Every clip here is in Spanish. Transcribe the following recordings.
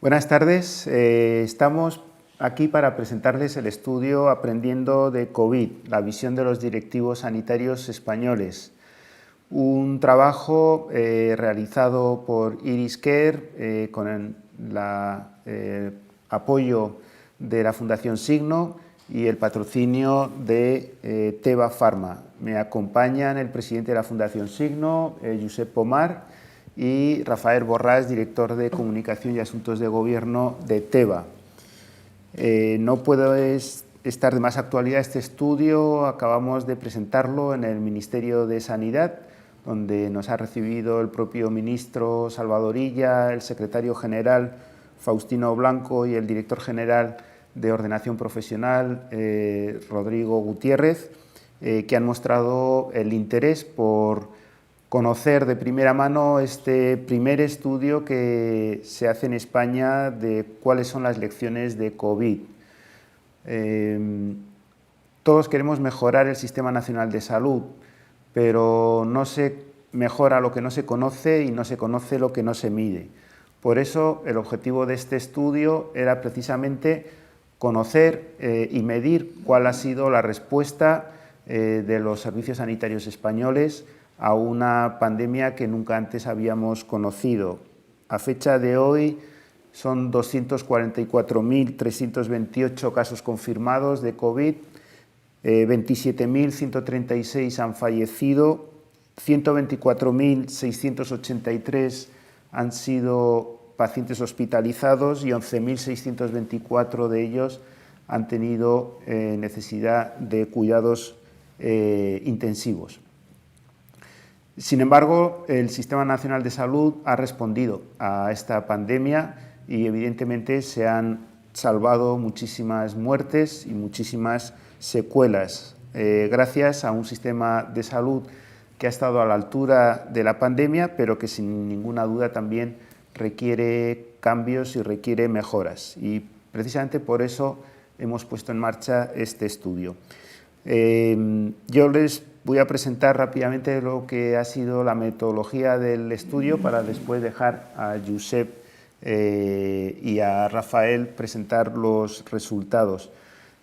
Buenas tardes, estamos aquí para presentarles el estudio Aprendiendo de COVID, la visión de los directivos sanitarios españoles. Un trabajo realizado por Iris Care con el apoyo de la Fundación Signo y el patrocinio de Teva Pharma. Me acompañan el presidente de la Fundación Signo, Josep Pomar, y Rafael Borràs, director de Comunicación y Asuntos de Gobierno de Teva. No puede estar de más actualidad este estudio, acabamos de presentarlo en el Ministerio de Sanidad, donde nos ha recibido el propio ministro Salvador Illa, el secretario general Faustino Blanco y el director general de Ordenación Profesional, Rodrigo Gutiérrez, que han mostrado el interés por conocer de primera mano este primer estudio que se hace en España de cuáles son las lecciones de COVID. Todos queremos mejorar el Sistema Nacional de Salud, pero no se mejora lo que no se conoce y no se conoce lo que no se mide. Por eso el objetivo de este estudio era precisamente conocer y medir cuál ha sido la respuesta de los servicios sanitarios españoles a una pandemia que nunca antes habíamos conocido. A fecha de hoy son 244.328 casos confirmados de COVID, 27.136 han fallecido, 124.683 han sido pacientes hospitalizados y 11.624 de ellos han tenido necesidad de cuidados intensivos. Sin embargo, el Sistema Nacional de Salud ha respondido a esta pandemia y evidentemente se han salvado muchísimas muertes y muchísimas secuelas, gracias a un sistema de salud que ha estado a la altura de la pandemia, pero que sin ninguna duda también requiere cambios y requiere mejoras. Y precisamente por eso hemos puesto en marcha este estudio. Yo les voy a presentar rápidamente lo que ha sido la metodología del estudio para después dejar a Josep y a Rafael presentar los resultados.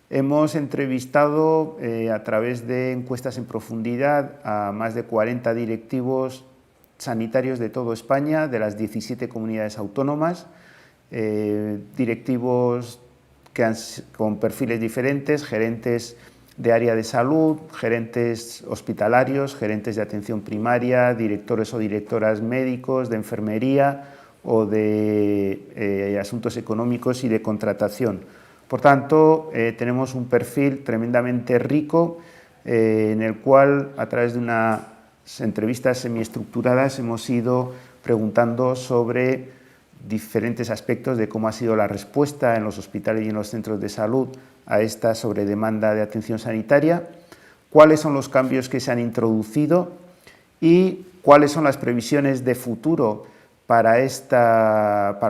Hemos entrevistado a través de encuestas en profundidad a más de 40 directivos sanitarios de toda España, de las 17 comunidades autónomas, directivos con perfiles diferentes, gerentes de área de salud, gerentes hospitalarios, gerentes de atención primaria, directores o directoras médicos, de enfermería o de asuntos económicos y de contratación. Por tanto, tenemos un perfil tremendamente rico en el cual, a través de unas entrevistas semiestructuradas, hemos ido preguntando sobre diferentes aspectos de cómo ha sido la respuesta en los hospitales y en los centros de salud a esta sobredemanda de atención sanitaria, cuáles son los cambios que se han introducido y cuáles son las previsiones de futuro para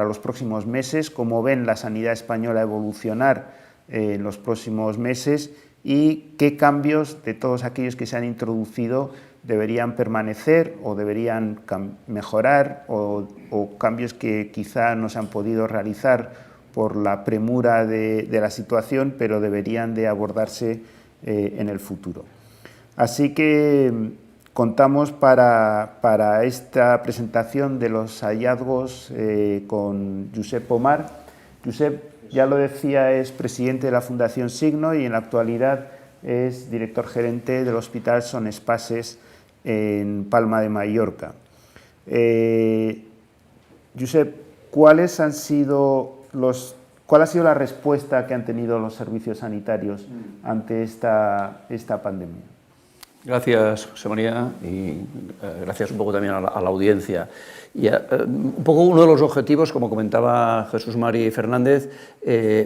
los próximos meses, cómo ven la sanidad española evolucionar en los próximos meses y qué cambios de todos aquellos que se han introducido deberían permanecer o deberían mejorar o cambios que quizá no se han podido realizar por la premura de la situación, pero deberían de abordarse en el futuro. Así que contamos para esta presentación de los hallazgos con Josep Pomar. Josep, ya lo decía, es presidente de la Fundación Signo y en la actualidad es director gerente del Hospital Son Espases en Palma de Mallorca. Josep, ¿cuál ha sido la respuesta que han tenido los servicios sanitarios ante esta pandemia? Gracias, José María, y gracias un poco también a la audiencia. Y un poco uno de los objetivos, como comentaba Jesús Mari Fernández,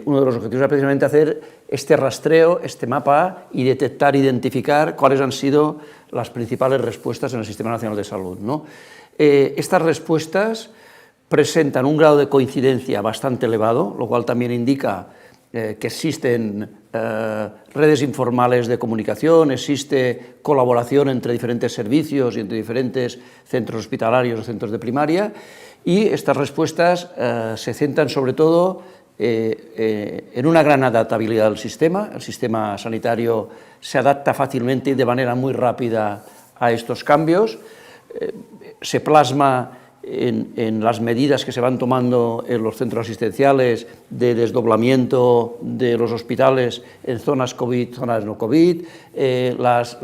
uno de los objetivos era precisamente hacer este rastreo, este mapa y detectar, identificar cuáles han sido las principales respuestas en el Sistema Nacional de Salud, ¿no? Estas respuestas presentan un grado de coincidencia bastante elevado, lo cual también indica que existen redes informales de comunicación, existe colaboración entre diferentes servicios y entre diferentes centros hospitalarios o centros de primaria, y estas respuestas se centran sobre todo en una gran adaptabilidad del sistema. El sistema sanitario se adapta fácilmente y de manera muy rápida a estos cambios, se plasma en las medidas que se van tomando en los centros asistenciales de desdoblamiento de los hospitales en zonas COVID, zonas no COVID, las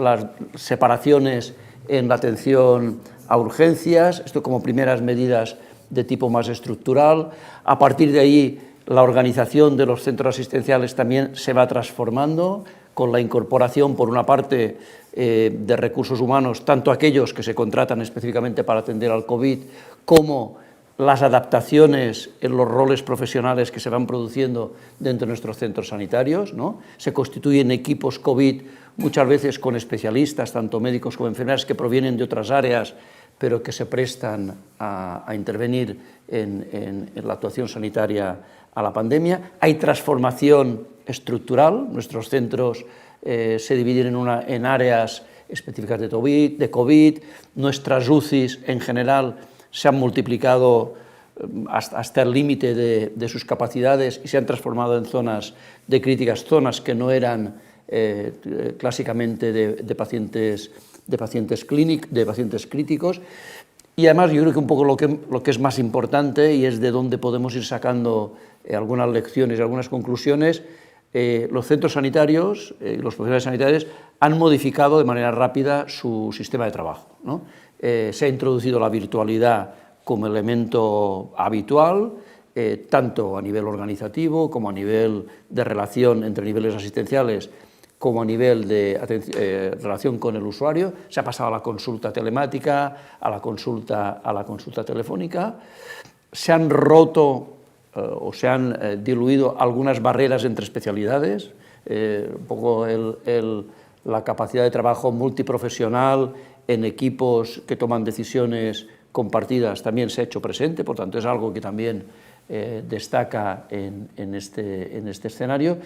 separaciones en la atención a urgencias, esto como primeras medidas de tipo más estructural. A partir de ahí, la organización de los centros asistenciales también se va transformando, con la incorporación, por una parte, de recursos humanos, tanto aquellos que se contratan específicamente para atender al COVID, como las adaptaciones en los roles profesionales que se van produciendo dentro de nuestros centros sanitarios, ¿no? Se constituyen equipos COVID muchas veces con especialistas, tanto médicos como enfermeras, que provienen de otras áreas, pero que se prestan a intervenir en la actuación sanitaria a la pandemia. Hay transformación estructural, nuestros centros se dividen en áreas específicas de COVID, nuestras UCIs en general se han multiplicado hasta el límite de sus capacidades y se han transformado en zonas de críticas, zonas que no eran clásicamente de pacientes críticos. Y además yo creo que un poco lo que es más importante, y es de donde podemos ir sacando algunas lecciones y algunas conclusiones, los centros sanitarios, los profesionales sanitarios han modificado de manera rápida su sistema de trabajo, ¿no? Se ha introducido la virtualidad como elemento habitual, tanto a nivel organizativo como a nivel de relación entre niveles asistenciales, como a nivel de relación con el usuario. Se ha pasado a la consulta telemática, a la consulta telefónica. Se han roto o se han diluido algunas barreras entre especialidades, un poco la capacidad de trabajo multiprofesional en equipos que toman decisiones compartidas también se ha hecho presente, por tanto es algo que también destaca en este escenario.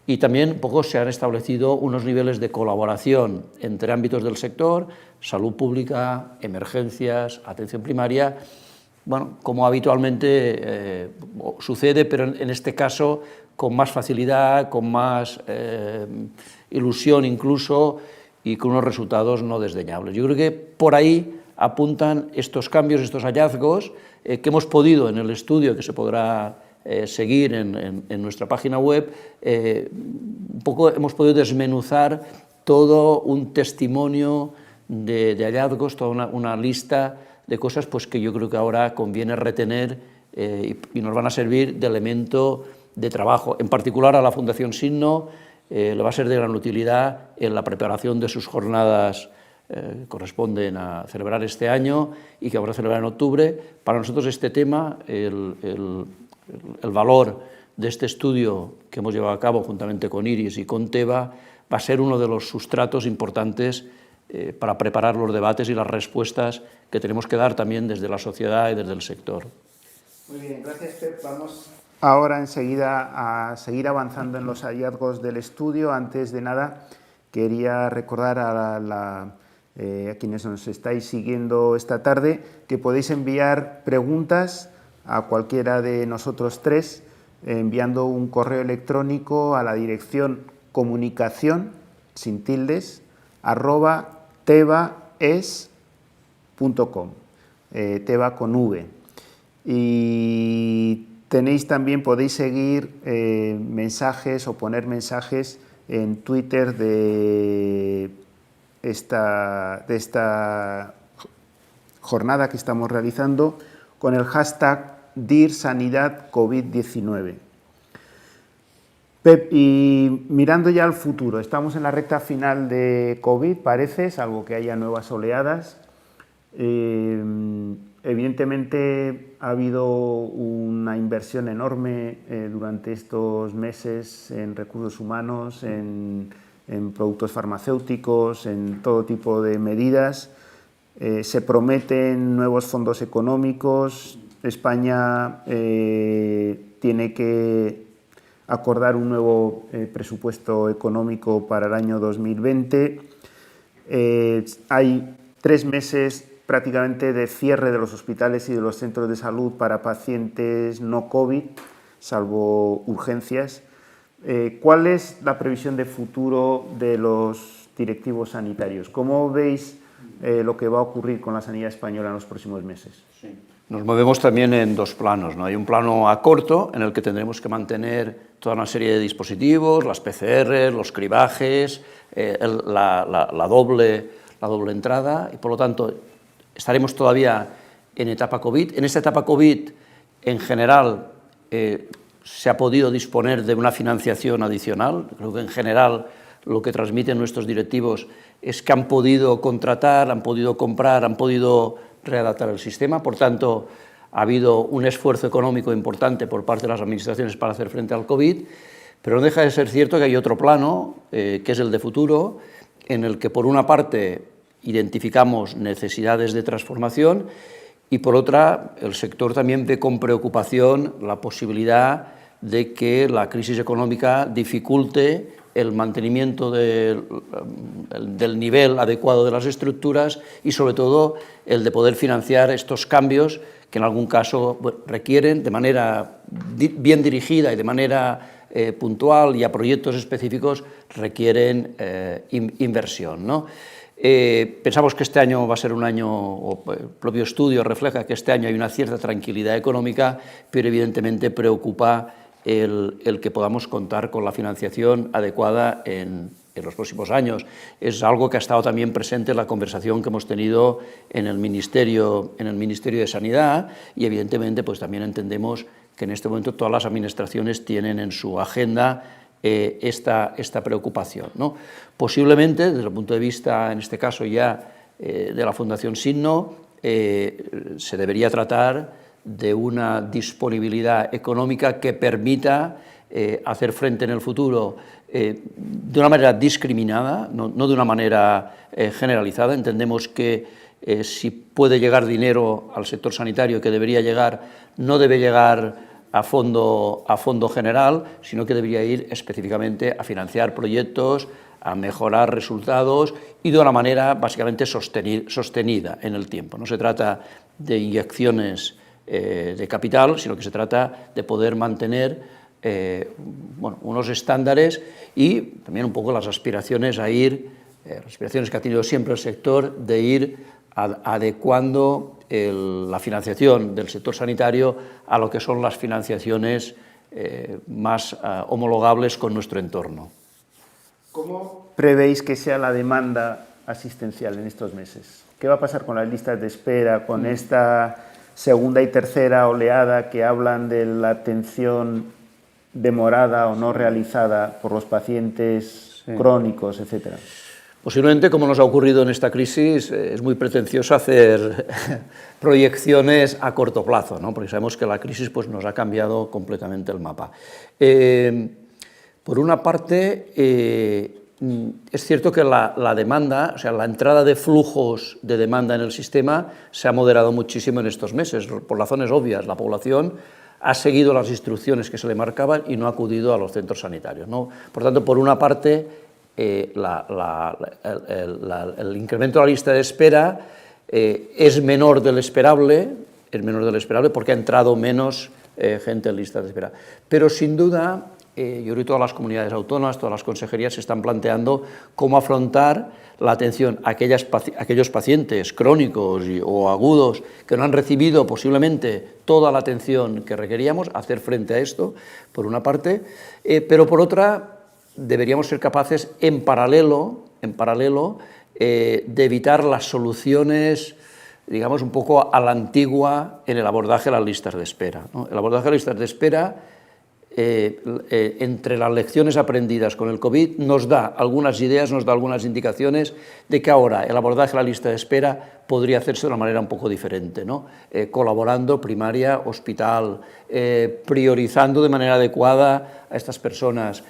Y también un poco se han establecido unos niveles de colaboración entre ámbitos del sector, salud pública, emergencias, atención primaria, bueno, como habitualmente sucede, pero en este caso con más facilidad, con más ilusión incluso, y con unos resultados no desdeñables. Yo creo que por ahí apuntan estos cambios, estos hallazgos que hemos podido en el estudio, que se podrá seguir en nuestra página web, un poco hemos podido desmenuzar todo un testimonio de hallazgos, toda una lista de cosas pues, que yo creo que ahora conviene retener y nos van a servir de elemento de trabajo. En particular a la Fundación Signo le va a ser de gran utilidad en la preparación de sus jornadas que corresponden a celebrar este año y que vamos a celebrar en octubre. Para nosotros este tema, el valor de este estudio que hemos llevado a cabo juntamente con IRIS y con TEBA va a ser uno de los sustratos importantes para preparar los debates y las respuestas que tenemos que dar también desde la sociedad y desde el sector. Muy bien, gracias Pep. Vamos ahora enseguida a seguir avanzando en los hallazgos del estudio. Antes de nada, quería recordar a quienes nos estáis siguiendo esta tarde que podéis enviar preguntas a cualquiera de nosotros tres enviando un correo electrónico a la dirección comunicación, sin tildes, @tebaes.com, Teba con V. Y podéis seguir mensajes o poner mensajes en Twitter de esta jornada que estamos realizando con el hashtag DIRSanidadCovid-19. Pep, y mirando ya al futuro, estamos en la recta final de COVID, parece, salvo que haya nuevas oleadas. Evidentemente ha habido una inversión enorme durante estos meses en recursos humanos, en productos farmacéuticos, en todo tipo de medidas. Se prometen nuevos fondos económicos. España tiene que acordar un nuevo presupuesto económico para el año 2020. Hay 3 meses prácticamente de cierre de los hospitales y de los centros de salud para pacientes no COVID, salvo urgencias. ¿Cuál es la previsión de futuro de los directivos sanitarios? ¿Cómo veis lo que va a ocurrir con la sanidad española en los próximos meses? Sí. Nos movemos también en 2 planos, ¿no? Hay un plano a corto en el que tendremos que mantener toda una serie de dispositivos, las PCR, los cribajes, la doble entrada, y por lo tanto estaremos todavía en etapa COVID. En esta etapa COVID, en general, se ha podido disponer de una financiación adicional. Creo que en general lo que transmiten nuestros directivos es que han podido contratar, han podido comprar, han podido readaptar el sistema. Por tanto, ha habido un esfuerzo económico importante por parte de las administraciones para hacer frente al COVID, pero no deja de ser cierto que hay otro plano, que es el de futuro, en el que por una parte identificamos necesidades de transformación y por otra el sector también ve con preocupación la posibilidad de que la crisis económica dificulte el mantenimiento del nivel adecuado de las estructuras y sobre todo el de poder financiar estos cambios que en algún caso requieren de manera bien dirigida y de manera puntual y a proyectos específicos requieren inversión, ¿no? Pensamos que este año va a ser un año, o el propio estudio refleja que este año hay una cierta tranquilidad económica, pero evidentemente preocupa el que podamos contar con la financiación adecuada en los próximos años. Es algo que ha estado también presente en la conversación que hemos tenido en el Ministerio de Sanidad y evidentemente pues también entendemos que en este momento todas las administraciones tienen en su agenda esta preocupación, ¿no? Posiblemente, desde el punto de vista, en este caso ya de la Fundación Signo, se debería tratar de una disponibilidad económica que permita hacer frente en el futuro de una manera discriminada, no de una manera generalizada. Entendemos que si puede llegar dinero al sector sanitario que debería llegar, no debe llegar a fondo general, sino que debería ir específicamente a financiar proyectos, a mejorar resultados y de una manera básicamente sostenida en el tiempo. No se trata de inyecciones de capital, sino que se trata de poder mantener unos estándares y también un poco las aspiraciones las aspiraciones que ha tenido siempre el sector de ir adecuando la financiación del sector sanitario a lo que son las financiaciones más homologables con nuestro entorno. ¿Cómo prevéis que sea la demanda asistencial en estos meses? ¿Qué va a pasar con las listas de espera, con esta segunda y tercera oleada que hablan de la atención demorada o no realizada por los pacientes crónicos, etcétera? Posiblemente, como nos ha ocurrido en esta crisis, es muy pretencioso hacer proyecciones a corto plazo, ¿no? Porque sabemos que la crisis pues, nos ha cambiado completamente el mapa. Por una parte, es cierto que la demanda, o sea, la entrada de flujos de demanda en el sistema se ha moderado muchísimo en estos meses, por razones obvias. La población ha seguido las instrucciones que se le marcaban y no ha acudido a los centros sanitarios, ¿no? Por tanto, por una parte, el incremento de la lista de espera es menor del esperable porque ha entrado menos gente en lista de espera. Pero sin duda, yo creo que todas las comunidades autónomas, todas las consejerías se están planteando cómo afrontar la atención a aquellos pacientes crónicos o agudos que no han recibido posiblemente toda la atención que requeríamos, hacer frente a esto, por una parte, pero por otra, deberíamos ser capaces, en paralelo, de evitar las soluciones, digamos, un poco a la antigua en el abordaje de las listas de espera, ¿no? El abordaje de las listas de espera, entre las lecciones aprendidas con el COVID, nos da algunas ideas, nos da algunas indicaciones de que ahora el abordaje de la lista de espera podría hacerse de una manera un poco diferente, ¿no? Colaborando primaria, hospital, priorizando de manera adecuada a estas personas,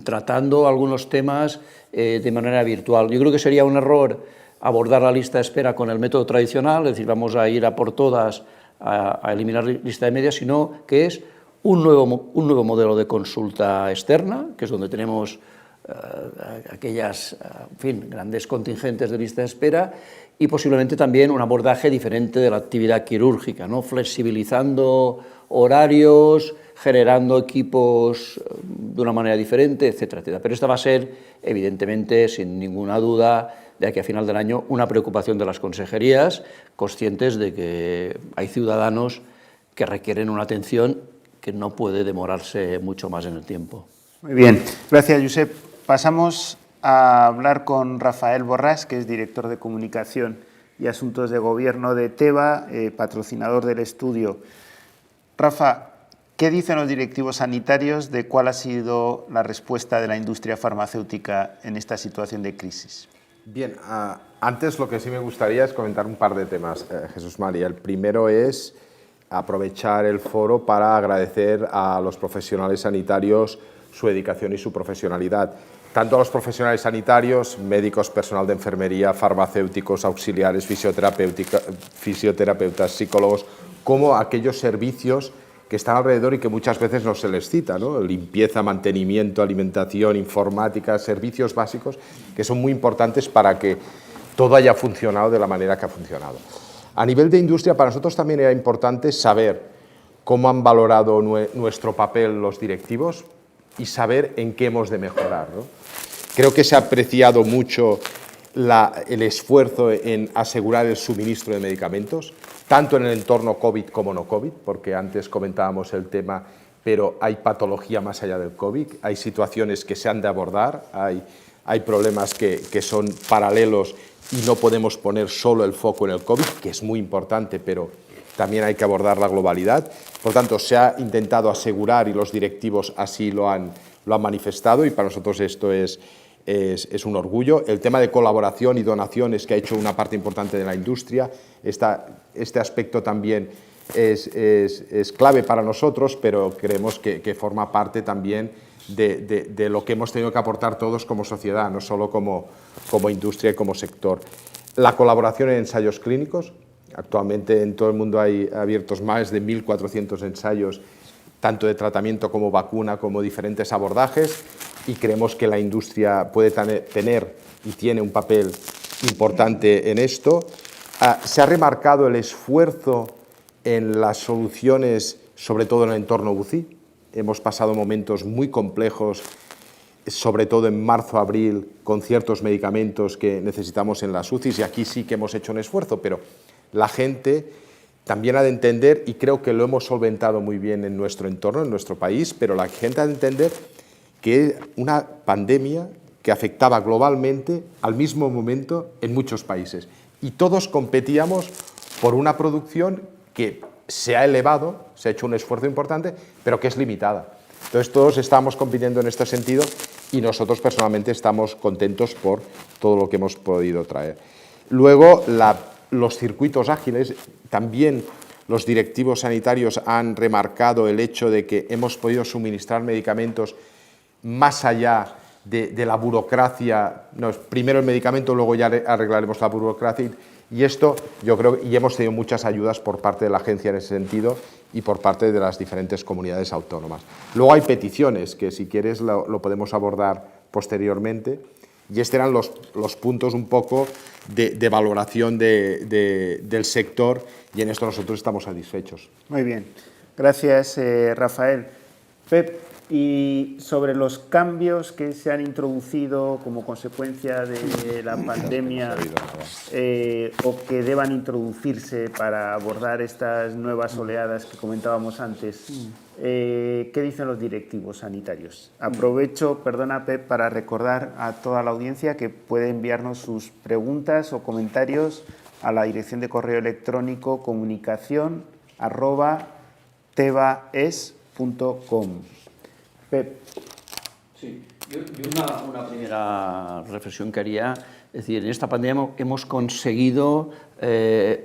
tratando algunos temas de manera virtual. Yo creo que sería un error abordar la lista de espera con el método tradicional, es decir, vamos a ir a por todas a eliminar lista de media, sino que es un nuevo modelo de consulta externa, que es donde tenemos aquellas, en fin, grandes contingentes de lista de espera, y posiblemente también un abordaje diferente de la actividad quirúrgica, ¿no? Flexibilizando horarios, generando equipos de una manera diferente, etcétera, etcétera. Pero esta va a ser, evidentemente, sin ninguna duda, de aquí a final del año, una preocupación de las consejerías, conscientes de que hay ciudadanos que requieren una atención que no puede demorarse mucho más en el tiempo. Muy bien, gracias, Josep. Pasamos a hablar con Rafael Borràs, que es director de Comunicación y Asuntos de Gobierno de Teva, patrocinador del estudio. Rafa, ¿qué dicen los directivos sanitarios de cuál ha sido la respuesta de la industria farmacéutica en esta situación de crisis? Bien, antes lo que sí me gustaría es comentar un par de temas, Jesús María. El primero es aprovechar el foro para agradecer a los profesionales sanitarios su dedicación y su profesionalidad. Tanto a los profesionales sanitarios, médicos, personal de enfermería, farmacéuticos, auxiliares, fisioterapeutas, psicólogos, como a aquellos servicios que están alrededor y que muchas veces no se les cita, ¿no? Limpieza, mantenimiento, alimentación, informática, servicios básicos que son muy importantes para que todo haya funcionado de la manera que ha funcionado. A nivel de industria, para nosotros también era importante saber cómo han valorado nuestro papel los directivos y saber en qué hemos de mejorar, ¿no? Creo que se ha apreciado mucho el esfuerzo en asegurar el suministro de medicamentos, tanto en el entorno COVID como no COVID, porque antes comentábamos el tema, pero hay patología más allá del COVID, hay situaciones que se han de abordar, hay problemas que son paralelos y no podemos poner solo el foco en el COVID, que es muy importante, pero también hay que abordar la globalidad. Por tanto, se ha intentado asegurar y los directivos así lo han manifestado y para nosotros esto es un orgullo. El tema de colaboración y donaciones que ha hecho una parte importante de la industria, este aspecto también es clave para nosotros, pero creemos que forma parte también de lo que hemos tenido que aportar todos como sociedad, no solo como industria y como sector. La colaboración en ensayos clínicos. Actualmente en todo el mundo hay abiertos más de 1.400 ensayos, tanto de tratamiento como vacuna, como diferentes abordajes, y creemos que la industria puede tener y tiene un papel importante en esto. Se ha remarcado el esfuerzo en las soluciones, sobre todo en el entorno UCI. Hemos pasado momentos muy complejos, sobre todo en marzo, abril, con ciertos medicamentos que necesitamos en las UCIs, y aquí sí que hemos hecho un esfuerzo, pero la gente también ha de entender, y creo que lo hemos solventado muy bien en nuestro entorno, en nuestro país, pero la gente ha de entender que es una pandemia que afectaba globalmente al mismo momento en muchos países. Y todos competíamos por una producción que se ha elevado, se ha hecho un esfuerzo importante, pero que es limitada. Entonces todos estamos compitiendo en este sentido y nosotros personalmente estamos contentos por todo lo que hemos podido traer. Luego, los circuitos ágiles, también los directivos sanitarios han remarcado el hecho de que hemos podido suministrar medicamentos más allá de la burocracia. No, primero el medicamento, luego ya arreglaremos la burocracia. Y esto, yo creo, y hemos tenido muchas ayudas por parte de la agencia en ese sentido y por parte de las diferentes comunidades autónomas. Luego hay peticiones que, si quieres, lo podemos abordar posteriormente. Y estos eran los puntos un poco de valoración del sector, y en esto nosotros estamos satisfechos. Muy bien, gracias Rafael. Pep, y sobre los cambios que se han introducido como consecuencia de la pandemia o que deban introducirse para abordar estas nuevas oleadas que comentábamos antes, ¿qué dicen los directivos sanitarios? Aprovecho, perdona Pep, para recordar a toda la audiencia que puede enviarnos sus preguntas o comentarios a la dirección de correo electrónico comunicación@tevaes.com. Pep. Sí, yo una primera reflexión que haría, es decir, en esta pandemia hemos conseguido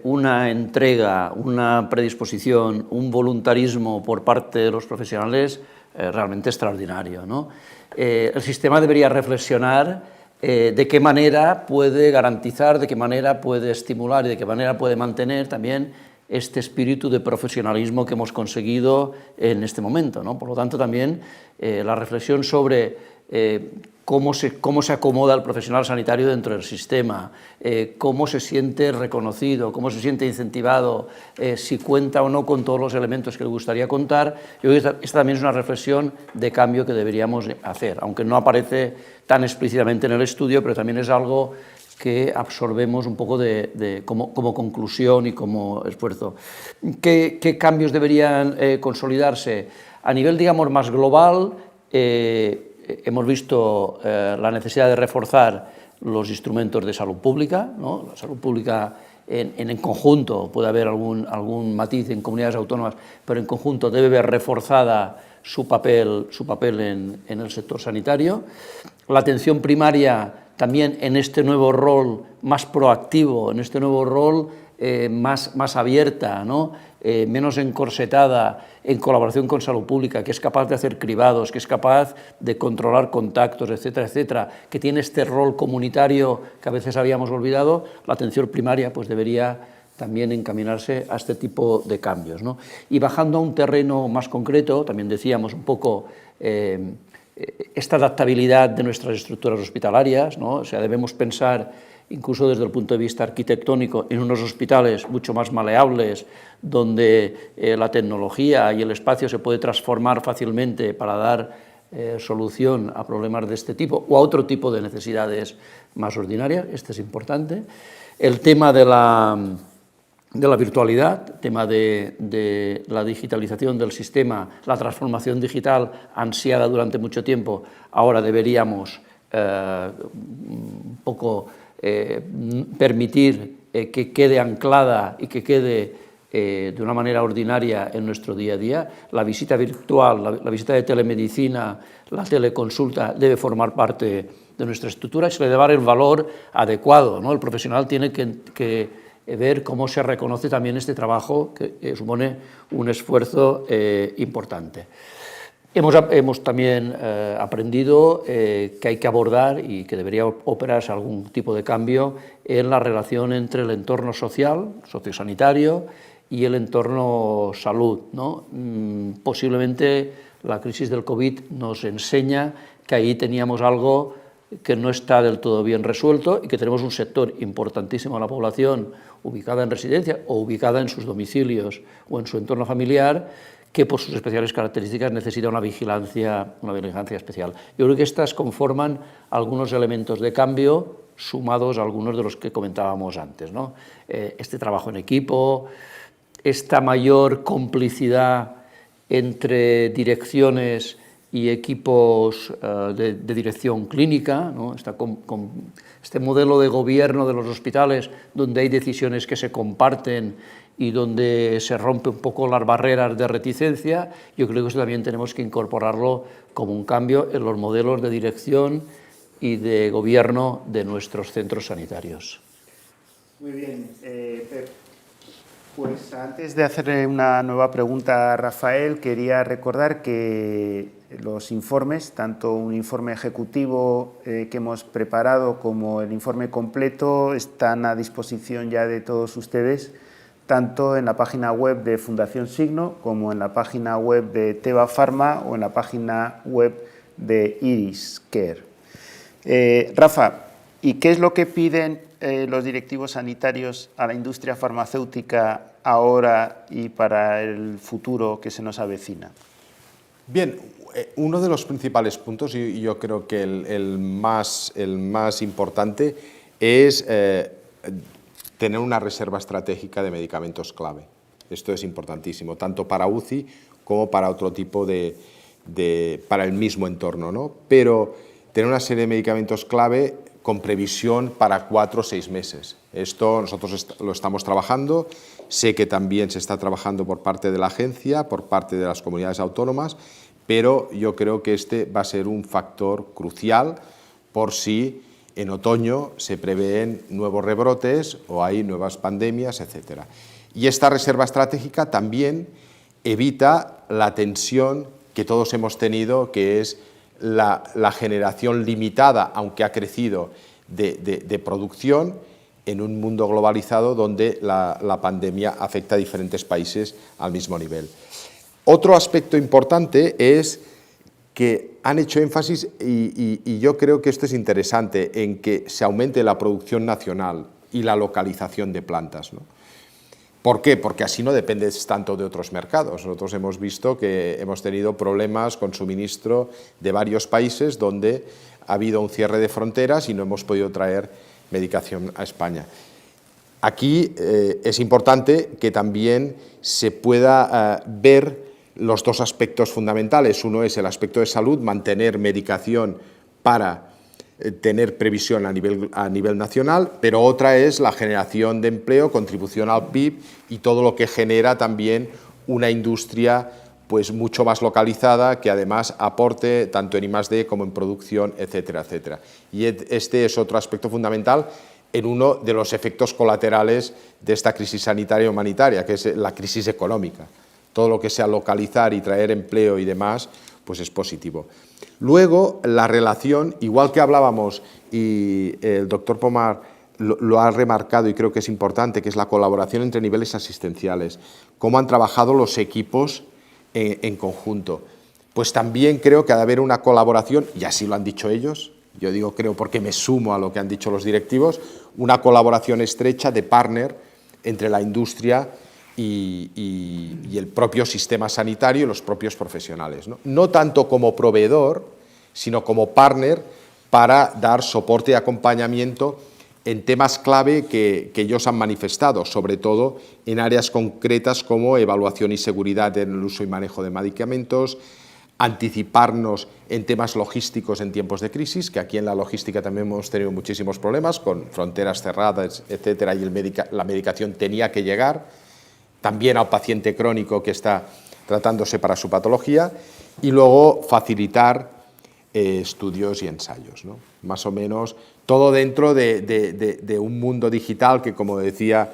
una entrega, una predisposición, un voluntarismo por parte de los profesionales realmente extraordinario, ¿no? El sistema debería reflexionar de qué manera puede garantizar, de qué manera puede estimular y de qué manera puede mantener también este espíritu de profesionalismo que hemos conseguido en este momento, ¿no? Por lo tanto, también la reflexión sobre cómo se acomoda el profesional sanitario dentro del sistema, cómo se siente reconocido, cómo se siente incentivado, si cuenta o no con todos los elementos que le gustaría contar. Yo creo que esta también es una reflexión de cambio que deberíamos hacer, aunque no aparece tan explícitamente en el estudio, pero también es algo que absorbemos un poco como conclusión y como esfuerzo. ¿Qué cambios deberían consolidarse? A nivel, digamos, más global, hemos visto la necesidad de reforzar los instrumentos de salud pública, ¿no? La salud pública en conjunto, puede haber algún matiz en comunidades autónomas, pero en conjunto debe ver reforzada su papel en el sector sanitario. La atención primaria también en este nuevo rol más proactivo, en este nuevo rol más abierta, ¿no? Menos encorsetada, en colaboración con salud pública, que es capaz de hacer cribados, que es capaz de controlar contactos, etcétera, etcétera, que tiene este rol comunitario que a veces habíamos olvidado. La atención primaria pues debería también encaminarse a este tipo de cambios, ¿no? Y bajando a un terreno más concreto, también decíamos un poco esta adaptabilidad de nuestras estructuras hospitalarias, ¿no? O sea, debemos pensar, incluso desde el punto de vista arquitectónico, en unos hospitales mucho más maleables, donde la tecnología y el espacio se puede transformar fácilmente para dar solución a problemas de este tipo o a otro tipo de necesidades más ordinarias. Este es importante. El tema de la virtualidad, tema de la digitalización del sistema, la transformación digital ansiada durante mucho tiempo, ahora deberíamos un poco permitir que quede anclada y que quede de una manera ordinaria en nuestro día a día. La visita virtual, la visita de telemedicina, la teleconsulta debe formar parte de nuestra estructura y se le debe dar el valor adecuado, ¿no? El profesional tiene que ver cómo se reconoce también este trabajo que supone un esfuerzo importante. Hemos también aprendido que hay que abordar y que debería operarse algún tipo de cambio en la relación entre el entorno social, sociosanitario, y el entorno salud, ¿no? Posiblemente la crisis del COVID nos enseña que ahí teníamos algo que no está del todo bien resuelto y que tenemos un sector importantísimo de la población ubicada en residencia o ubicada en sus domicilios o en su entorno familiar, que por sus especiales características necesita una vigilancia especial. Yo creo que estas conforman algunos elementos de cambio sumados a algunos de los que comentábamos antes, ¿no? Este trabajo en equipo, esta mayor complicidad entre direcciones y equipos de dirección clínica, ¿no? Este modelo de gobierno de los hospitales donde hay decisiones que se comparten y donde se rompe un poco las barreras de reticencia. Yo creo que eso también tenemos que incorporarlo como un cambio en los modelos de dirección y de gobierno de nuestros centros sanitarios. Muy bien, Pep. Pues antes de hacerle una nueva pregunta a Rafael, quería recordar que los informes, tanto un informe ejecutivo que hemos preparado como el informe completo, están a disposición ya de todos ustedes, tanto en la página web de Fundación Signo como en la página web de Teva Pharma o en la página web de Iris Care. Rafa, ¿y qué es lo que piden los directivos sanitarios a la industria farmacéutica ahora y para el futuro que se nos avecina? Bien, uno de los principales puntos, y yo creo que el más importante, es tener una reserva estratégica de medicamentos clave. Esto es importantísimo, tanto para UCI como para otro tipo para el mismo entorno, ¿no? Pero tener una serie de medicamentos clave con previsión para 4 o 6 meses. Esto nosotros lo estamos trabajando, sé que también se está trabajando por parte de la agencia, por parte de las comunidades autónomas, pero yo creo que este va a ser un factor crucial por si en otoño se prevén nuevos rebrotes o hay nuevas pandemias, etc. Y esta reserva estratégica también evita la tensión que todos hemos tenido, que es la generación limitada, aunque ha crecido, de producción, en un mundo globalizado donde la pandemia afecta a diferentes países al mismo nivel. Otro aspecto importante es que han hecho énfasis, y yo creo que esto es interesante, en que se aumente la producción nacional y la localización de plantas, ¿no? ¿Por qué? Porque así no dependes tanto de otros mercados. Nosotros hemos visto que hemos tenido problemas con suministro de varios países donde ha habido un cierre de fronteras y no hemos podido traer medicación a España. Aquí es importante que también se pueda ver los dos aspectos fundamentales. Uno es el aspecto de salud, mantener medicación para tener previsión a nivel nacional, pero otra es la generación de empleo, contribución al PIB y todo lo que genera también una industria pues mucho más localizada, que además aporte tanto en I+D como en producción, etcétera, etcétera. Y este es otro aspecto fundamental en uno de los efectos colaterales de esta crisis sanitaria y humanitaria, que es la crisis económica. Todo lo que sea localizar y traer empleo y demás, pues es positivo. Luego, la relación, igual que hablábamos, y el doctor Pomar lo ha remarcado y creo que es importante, que es la colaboración entre niveles asistenciales, cómo han trabajado los equipos en conjunto. Pues también creo que ha de haber una colaboración, y así lo han dicho ellos, yo digo creo porque me sumo a lo que han dicho los directivos, una colaboración estrecha de partner entre la industria y el propio sistema sanitario y los propios profesionales, ¿no? No tanto como proveedor, sino como partner para dar soporte y acompañamiento en temas clave que ellos han manifestado, sobre todo en áreas concretas como evaluación y seguridad en el uso y manejo de medicamentos, anticiparnos en temas logísticos en tiempos de crisis, que aquí en la logística también hemos tenido muchísimos problemas, con fronteras cerradas, etcétera, y la medicación tenía que llegar, también al paciente crónico que está tratándose para su patología, y luego facilitar estudios y ensayos, ¿no? Más o menos todo dentro de un mundo digital que, como decía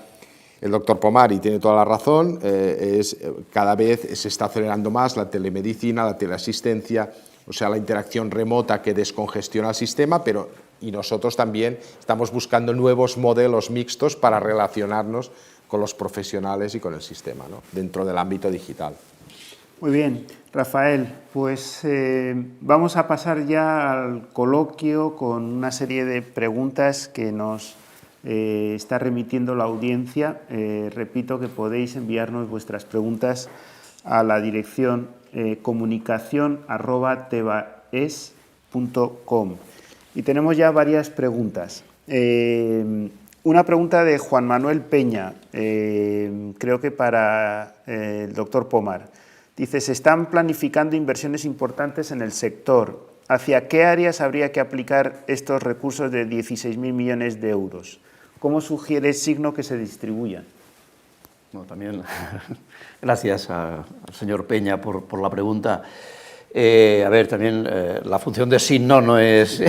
el doctor Pomar, y tiene toda la razón, cada vez se está acelerando más la telemedicina, la teleasistencia, o sea, la interacción remota que descongestiona el sistema, y nosotros también estamos buscando nuevos modelos mixtos para relacionarnos con los profesionales y con el sistema, ¿no? Dentro del ámbito digital. Muy bien, Rafael, pues vamos a pasar ya al coloquio con una serie de preguntas que nos está remitiendo la audiencia. Repito que podéis enviarnos vuestras preguntas a la dirección comunicación@tebaes.com. Y tenemos ya varias preguntas. Una pregunta de Juan Manuel Peña, creo que para el doctor Pomar. Dice, se están planificando inversiones importantes en el sector. ¿Hacia qué áreas habría que aplicar estos recursos de 16.000 millones de euros? ¿Cómo sugiere Signo que se distribuyan? Bueno, también gracias al señor Peña por la pregunta. A ver, también la función de Signo no es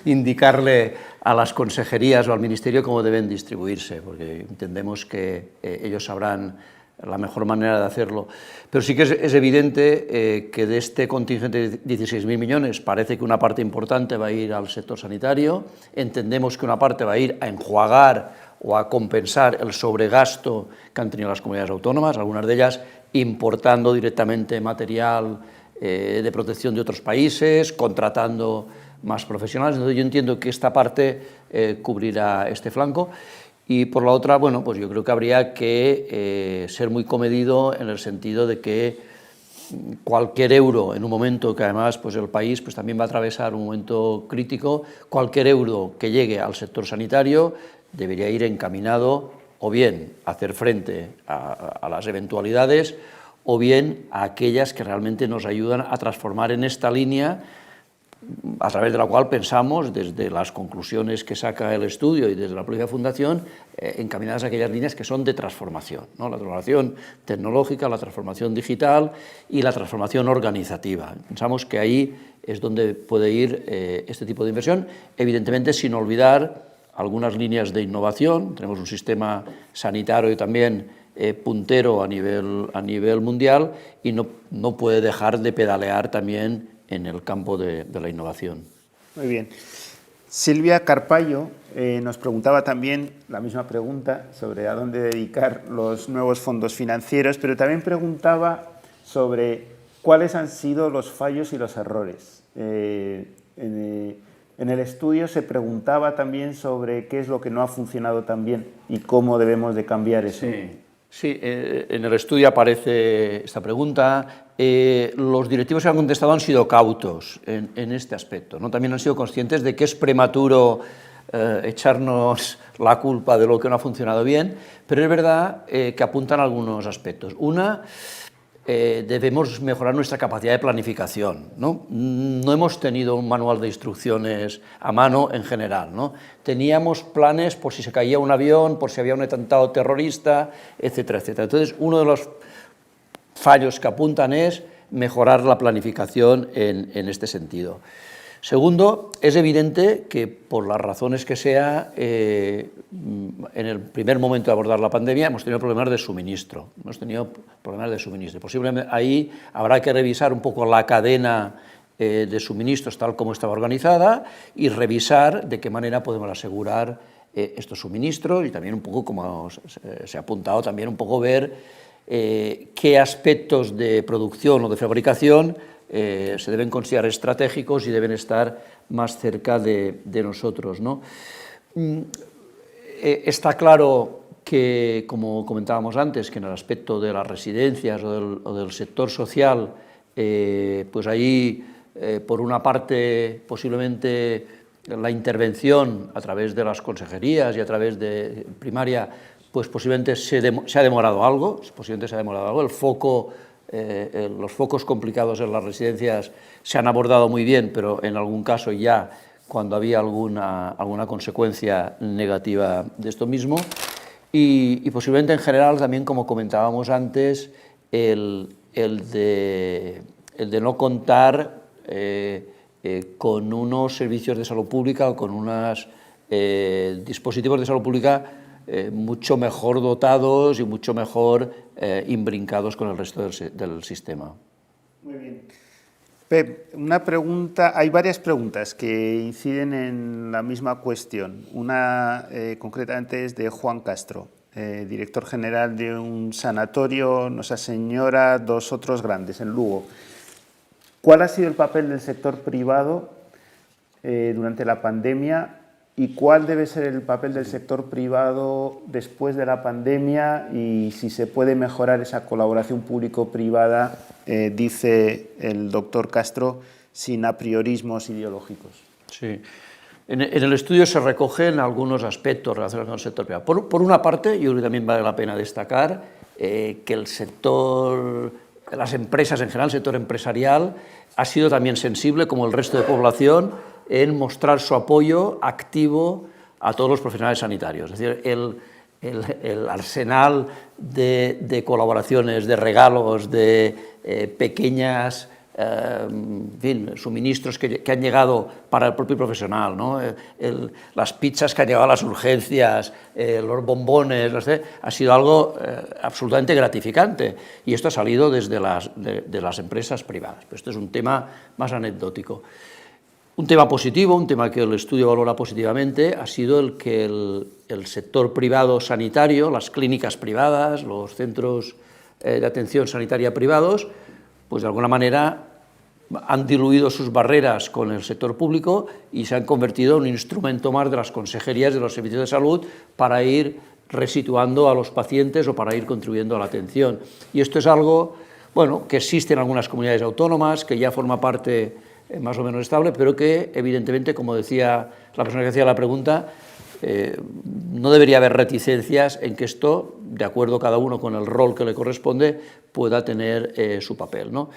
indicarle a las consejerías o al ministerio cómo deben distribuirse, porque entendemos que ellos sabrán la mejor manera de hacerlo. Pero sí que es evidente que de este contingente de 16.000 millones parece que una parte importante va a ir al sector sanitario, entendemos que una parte va a ir a enjuagar o a compensar el sobregasto que han tenido las comunidades autónomas, algunas de ellas importando directamente material de protección de otros países, contratando más profesionales. Entonces yo entiendo que esta parte cubrirá este flanco. Y por la otra, bueno, pues yo creo que habría que ser muy comedido en el sentido de que cualquier euro, en un momento que además pues el país pues también va a atravesar un momento crítico, cualquier euro que llegue al sector sanitario debería ir encaminado o bien a hacer frente a las eventualidades o bien a aquellas que realmente nos ayudan a transformar en esta línea a través de la cual pensamos, desde las conclusiones que saca el estudio y desde la propia Fundación, encaminadas a aquellas líneas que son de transformación, ¿no? La transformación tecnológica, la transformación digital y la transformación organizativa. Pensamos que ahí es donde puede ir este tipo de inversión, evidentemente sin olvidar algunas líneas de innovación. Tenemos un sistema sanitario también puntero a nivel mundial y no puede dejar de pedalear también en el campo de la innovación. Muy bien. Silvia Carpallo nos preguntaba también la misma pregunta sobre a dónde dedicar los nuevos fondos financieros, pero también preguntaba sobre cuáles han sido los fallos y los errores. En el estudio se preguntaba también sobre qué es lo que no ha funcionado tan bien y cómo debemos de cambiar eso. Sí, en el estudio aparece esta pregunta. Los directivos que han contestado han sido cautos en este aspecto, ¿no? También han sido conscientes de que es prematuro echarnos la culpa de lo que no ha funcionado bien, pero es verdad que apuntan algunos aspectos. Una, debemos mejorar nuestra capacidad de planificación, ¿no? No hemos tenido un manual de instrucciones a mano en general, ¿no? Teníamos planes por si se caía un avión, por si había un atentado terrorista, etcétera, etcétera. Entonces, uno de los fallos que apuntan es mejorar la planificación en este sentido. Segundo, es evidente que por las razones que sea, en el primer momento de abordar la pandemia hemos tenido problemas de suministro. Posiblemente ahí habrá que revisar un poco la cadena de suministros tal como estaba organizada y revisar de qué manera podemos asegurar estos suministros y también un poco, como se ha apuntado, también un poco ver qué aspectos de producción o de fabricación se deben considerar estratégicos y deben estar más cerca de nosotros, ¿no? Está claro que, como comentábamos antes, que en el aspecto de las residencias o del sector social, pues ahí, por una parte, posiblemente la intervención a través de las consejerías y a través de primaria, pues posiblemente se ha demorado algo, el foco... los focos complicados en las residencias se han abordado muy bien, pero en algún caso ya cuando había alguna consecuencia negativa de esto mismo. Y posiblemente en general también, como comentábamos antes, el de no contar con unos servicios de salud pública o con unos dispositivos de salud pública mucho mejor dotados y mucho mejor imbrincados con el resto del sistema. Muy bien. Pep, una pregunta, hay varias preguntas que inciden en la misma cuestión. Una concretamente es de Juan Castro, director general de un sanatorio, Nosa Señora, dos otros grandes en Lugo. ¿Cuál ha sido el papel del sector privado durante la pandemia? ¿Y cuál debe ser el papel del sector privado después de la pandemia y si se puede mejorar esa colaboración público-privada, dice el doctor Castro, sin apriorismos ideológicos? Sí. En el estudio se recogen algunos aspectos relacionados con el sector privado. Por una parte, yo creo que también vale la pena destacar que el sector, las empresas en general, el sector empresarial, ha sido también sensible, como el resto de población, en mostrar su apoyo activo a todos los profesionales sanitarios. Es decir, el arsenal de colaboraciones, de regalos, de pequeñas suministros que han llegado para el propio profesional, ¿no? Las pizzas que han llegado a las urgencias, los bombones, ha sido algo absolutamente gratificante y esto ha salido desde de las empresas privadas. Pero esto es un tema más anecdótico. Un tema positivo, un tema que el estudio valora positivamente, ha sido el que el sector privado sanitario, las clínicas privadas, los centros de atención sanitaria privados, pues de alguna manera han diluido sus barreras con el sector público y se han convertido en un instrumento más de las consejerías de los servicios de salud para ir resituando a los pacientes o para ir contribuyendo a la atención. Y esto es algo, bueno, que existe en algunas comunidades autónomas, que ya forma parte más o menos estable, pero que evidentemente, como decía la persona que hacía la pregunta, no debería haber reticencias en que esto, de acuerdo cada uno con el rol que le corresponde, pueda tener su papel, ¿no?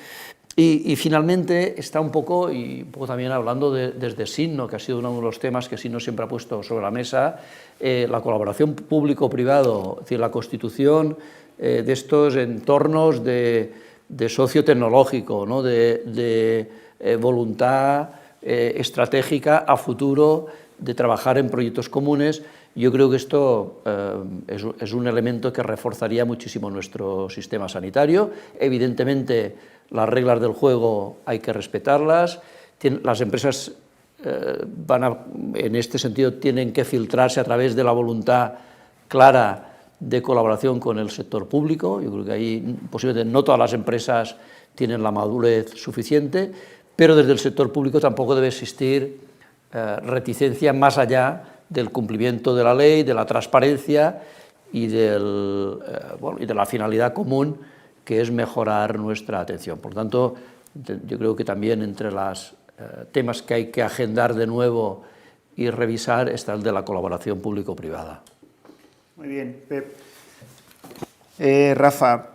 Y finalmente está un poco también hablando desde SINNO, que ha sido uno de los temas que SINNO siempre ha puesto sobre la mesa, la colaboración público-privado, es decir, la constitución de estos entornos de socio tecnológico, ¿no? de voluntad estratégica a futuro de trabajar en proyectos comunes. Yo creo que esto es un elemento que reforzaría muchísimo nuestro sistema sanitario. Evidentemente, las reglas del juego hay que respetarlas. Las empresas en este sentido tienen que filtrarse a través de la voluntad clara de colaboración con el sector público. Yo creo que ahí posiblemente no todas las empresas tienen la madurez suficiente, pero desde el sector público tampoco debe existir reticencia más allá del cumplimiento de la ley, de la transparencia y de la finalidad común, que es mejorar nuestra atención. Por lo tanto, yo creo que también entre los temas que hay que agendar de nuevo y revisar está el de la colaboración público-privada. Muy bien, Pep. Rafa,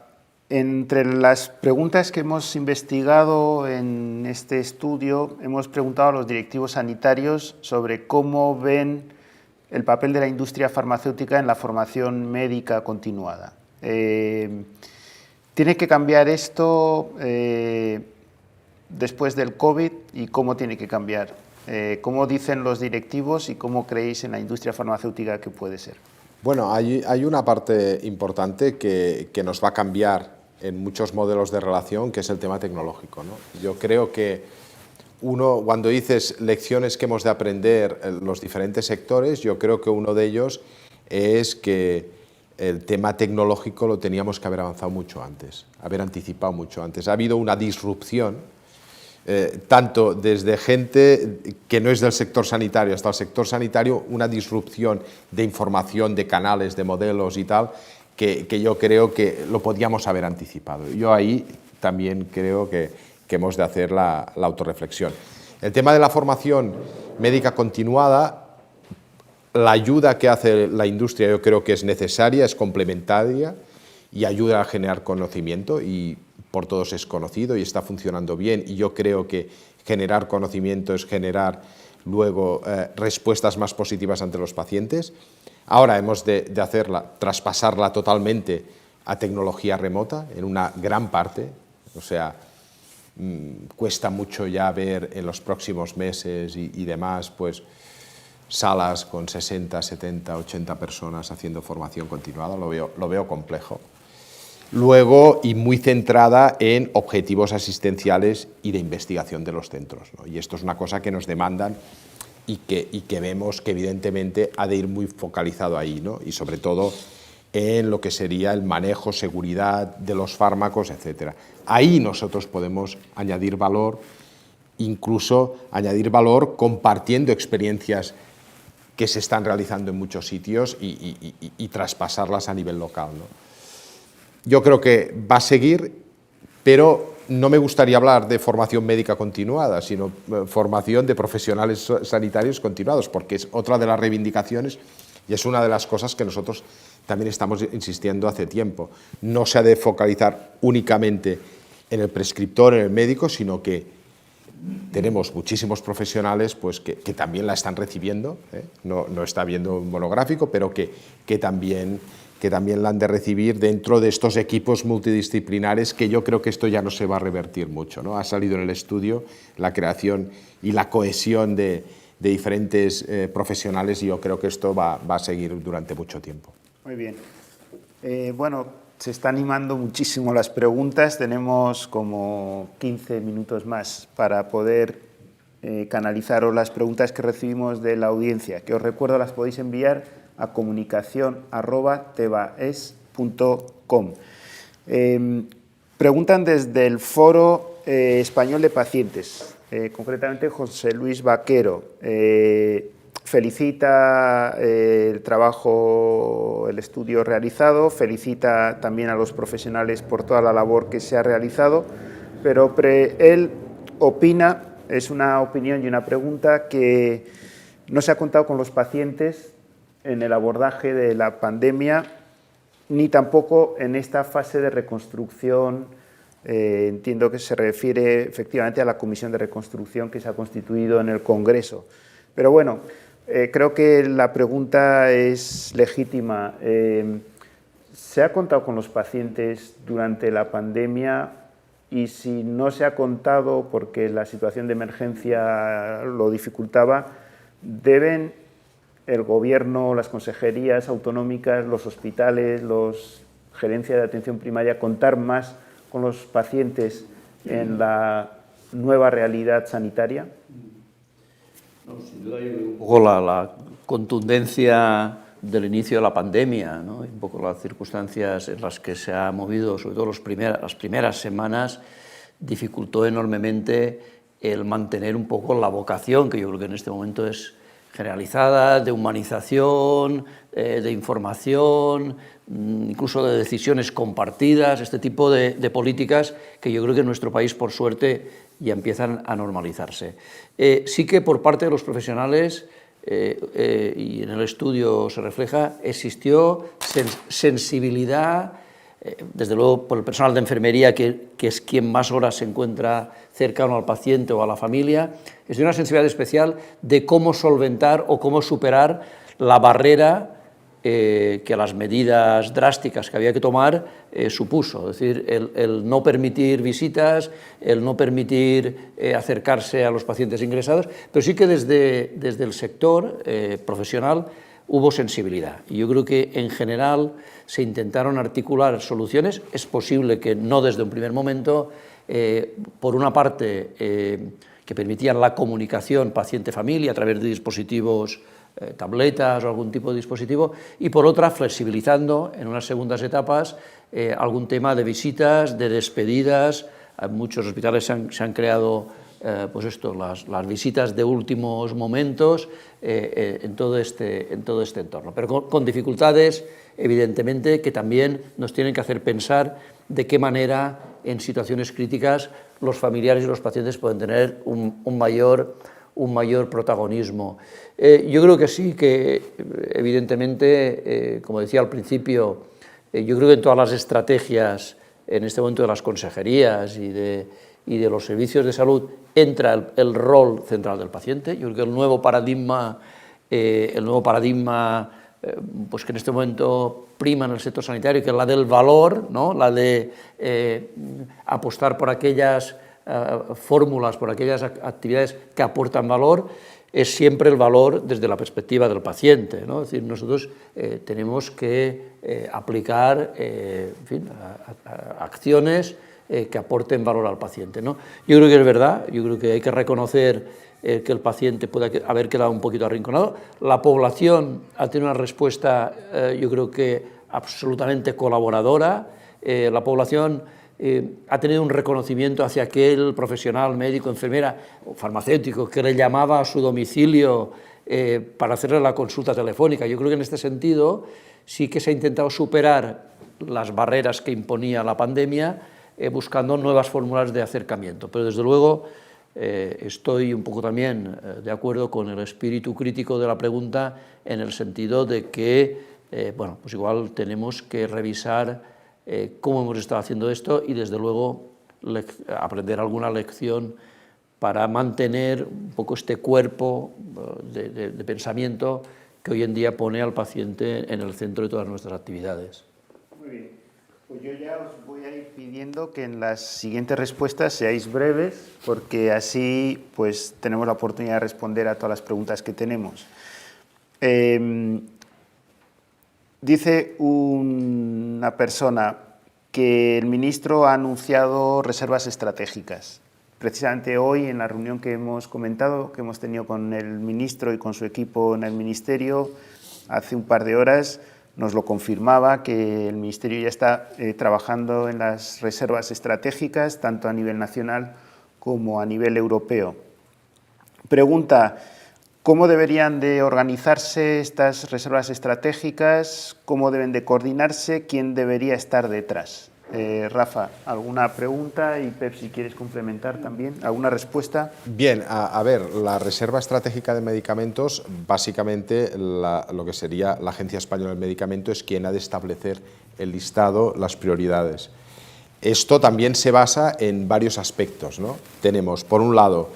entre las preguntas que hemos investigado en este estudio, hemos preguntado a los directivos sanitarios sobre cómo ven el papel de la industria farmacéutica en la formación médica continuada. ¿Tiene que cambiar esto después del COVID y cómo tiene que cambiar? ¿Cómo dicen los directivos y cómo creéis en la industria farmacéutica que puede ser? Bueno, hay una parte importante que nos va a cambiar en muchos modelos de relación, que es el tema tecnológico, ¿no? Yo creo que cuando dices lecciones que hemos de aprender en los diferentes sectores, yo creo que uno de ellos es que el tema tecnológico lo teníamos que haber avanzado mucho antes, haber anticipado mucho antes. Ha habido una disrupción, tanto desde gente que no es del sector sanitario hasta el sector sanitario, una disrupción de información, de canales, de modelos y tal, que yo creo que lo podíamos haber anticipado. Yo ahí también creo que hemos de hacer la autorreflexión. El tema de la formación médica continuada, la ayuda que hace la industria yo creo que es necesaria, es complementaria y ayuda a generar conocimiento, y por todos es conocido y está funcionando bien, y yo creo que generar conocimiento es generar luego respuestas más positivas ante los pacientes. Ahora hemos de traspasarla totalmente a tecnología remota en una gran parte, o sea, cuesta mucho ya ver en los próximos meses y demás, pues salas con 60, 70, 80 personas haciendo formación continuada, lo veo complejo. Luego, y muy centrada en objetivos asistenciales y de investigación de los centros, ¿no? Y esto es una cosa que nos demandan y que vemos que evidentemente ha de ir muy focalizado ahí, ¿no? Y sobre todo en lo que sería el manejo, seguridad de los fármacos, etc. Ahí nosotros podemos añadir valor, incluso añadir valor compartiendo experiencias que se están realizando en muchos sitios y traspasarlas a nivel local, ¿no? Yo creo que va a seguir, pero no me gustaría hablar de formación médica continuada, sino formación de profesionales sanitarios continuados, porque es otra de las reivindicaciones y es una de las cosas que nosotros también estamos insistiendo hace tiempo. No se ha de focalizar únicamente en el prescriptor, en el médico, sino que tenemos muchísimos profesionales pues, que también la están recibiendo, no está viendo un monográfico, pero que también la han de recibir dentro de estos equipos multidisciplinares, que yo creo que esto ya no se va a revertir mucho, ¿no? Ha salido en el estudio la creación y la cohesión de diferentes profesionales, y yo creo que esto va a seguir durante mucho tiempo. Muy bien. Bueno, se está animando muchísimo las preguntas. Tenemos como 15 minutos más para poder canalizaros las preguntas que recibimos de la audiencia, que os recuerdo las podéis enviar a comunicación@tebaes.com. Preguntan desde el Foro Español de Pacientes, concretamente José Luis Vaquero. Felicita el trabajo, el estudio realizado, felicita también a los profesionales por toda la labor que se ha realizado, pero él opina, es una opinión y una pregunta, que no se ha contado con los pacientes en el abordaje de la pandemia, ni tampoco en esta fase de reconstrucción. Entiendo que se refiere efectivamente a la comisión de reconstrucción que se ha constituido en el Congreso. Pero bueno, creo que la pregunta es legítima. ¿Se ha contado con los pacientes durante la pandemia? Y si no se ha contado porque la situación de emergencia lo dificultaba, ¿deben el Gobierno, las consejerías autonómicas, los hospitales, los gerencias de atención primaria contar más con los pacientes en la nueva realidad sanitaria? No, sin duda, yo creo que un poco la contundencia del inicio de la pandemia, ¿no? Y un poco las circunstancias en las que se ha movido, sobre todo las primeras semanas, dificultó enormemente el mantener un poco la vocación, que yo creo que en este momento es generalizada, de humanización, de información, incluso de decisiones compartidas, este tipo de políticas que yo creo que en nuestro país, por suerte, ya empiezan a normalizarse. Sí que por parte de los profesionales, y en el estudio se refleja, existió sensibilidad, desde luego por el personal de enfermería, que es quien más horas se encuentra cercano al paciente o a la familia, es de una sensibilidad especial de cómo solventar o cómo superar la barrera que las medidas drásticas que había que tomar supuso. Es decir, el no permitir visitas, el no permitir acercarse a los pacientes ingresados, pero sí que desde el sector profesional hubo sensibilidad. Y yo creo que en general se intentaron articular soluciones. Es posible que no desde un primer momento, por una parte, que permitían la comunicación paciente-familia a través de dispositivos, tabletas o algún tipo de dispositivo, y por otra, flexibilizando en unas segundas etapas algún tema de visitas, de despedidas. En muchos hospitales se han creado pues esto, las visitas de últimos momentos en todo este entorno, pero con dificultades, evidentemente, que también nos tienen que hacer pensar de qué manera en situaciones críticas los familiares y los pacientes pueden tener un mayor protagonismo. Yo creo que sí, que evidentemente, como decía al principio, yo creo que en todas las estrategias, en este momento de las consejerías y de los servicios de salud, entra el rol central del paciente. Yo creo que el nuevo paradigma pues que en este momento prima en el sector sanitario, que es la del valor, ¿no? La de apostar por aquellas fórmulas, por aquellas actividades que aportan valor, es siempre el valor desde la perspectiva del paciente, ¿no? Es decir, nosotros tenemos que aplicar en fin, acciones que aporten valor al paciente, ¿no? Yo creo que es verdad, yo creo que hay que reconocer que el paciente puede haber quedado un poquito arrinconado. La población ha tenido una respuesta, yo creo que absolutamente colaboradora. La población ha tenido un reconocimiento hacia aquel profesional, médico, enfermera o farmacéutico que le llamaba a su domicilio para hacerle la consulta telefónica. Yo creo que en este sentido sí que se ha intentado superar las barreras que imponía la pandemia, buscando nuevas fórmulas de acercamiento. Pero desde luego estoy un poco también de acuerdo con el espíritu crítico de la pregunta, en el sentido de que bueno, pues igual tenemos que revisar cómo hemos estado haciendo esto y desde luego aprender alguna lección para mantener un poco este cuerpo de pensamiento que hoy en día pone al paciente en el centro de todas nuestras actividades. Muy bien. Pues yo ya os voy a ir pidiendo que en las siguientes respuestas seáis breves, porque así pues tenemos la oportunidad de responder a todas las preguntas que tenemos. Dice una persona que el ministro ha anunciado reservas estratégicas. Precisamente hoy, en la reunión que hemos comentado, que hemos tenido con el ministro y con su equipo en el ministerio, hace un par de horas, nos lo confirmaba, que el Ministerio ya está trabajando en las reservas estratégicas, tanto a nivel nacional como a nivel europeo. Pregunta, ¿cómo deberían de organizarse estas reservas estratégicas? ¿Cómo deben de coordinarse? ¿Quién debería estar detrás? Rafa, ¿alguna pregunta? Y Pep, si quieres complementar también, ¿alguna respuesta? Bien, a ver, la Reserva Estratégica de Medicamentos, básicamente lo que sería la Agencia Española del Medicamento es quien ha de establecer el listado, las prioridades. Esto también se basa en varios aspectos, ¿no? Tenemos, por un lado,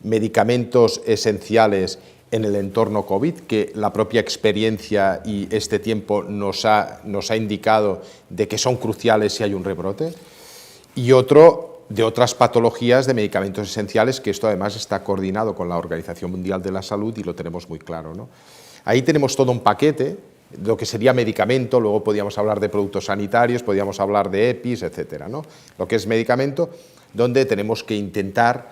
medicamentos esenciales en el entorno COVID, que la propia experiencia y este tiempo nos ha indicado de que son cruciales si hay un rebrote, y otro de otras patologías de medicamentos esenciales, que esto además está coordinado con la Organización Mundial de la Salud y lo tenemos muy claro, ¿no? Ahí tenemos todo un paquete, lo que sería medicamento, luego podríamos hablar de productos sanitarios, podríamos hablar de EPIs, etcétera, ¿no? Lo que es medicamento, donde tenemos que intentar,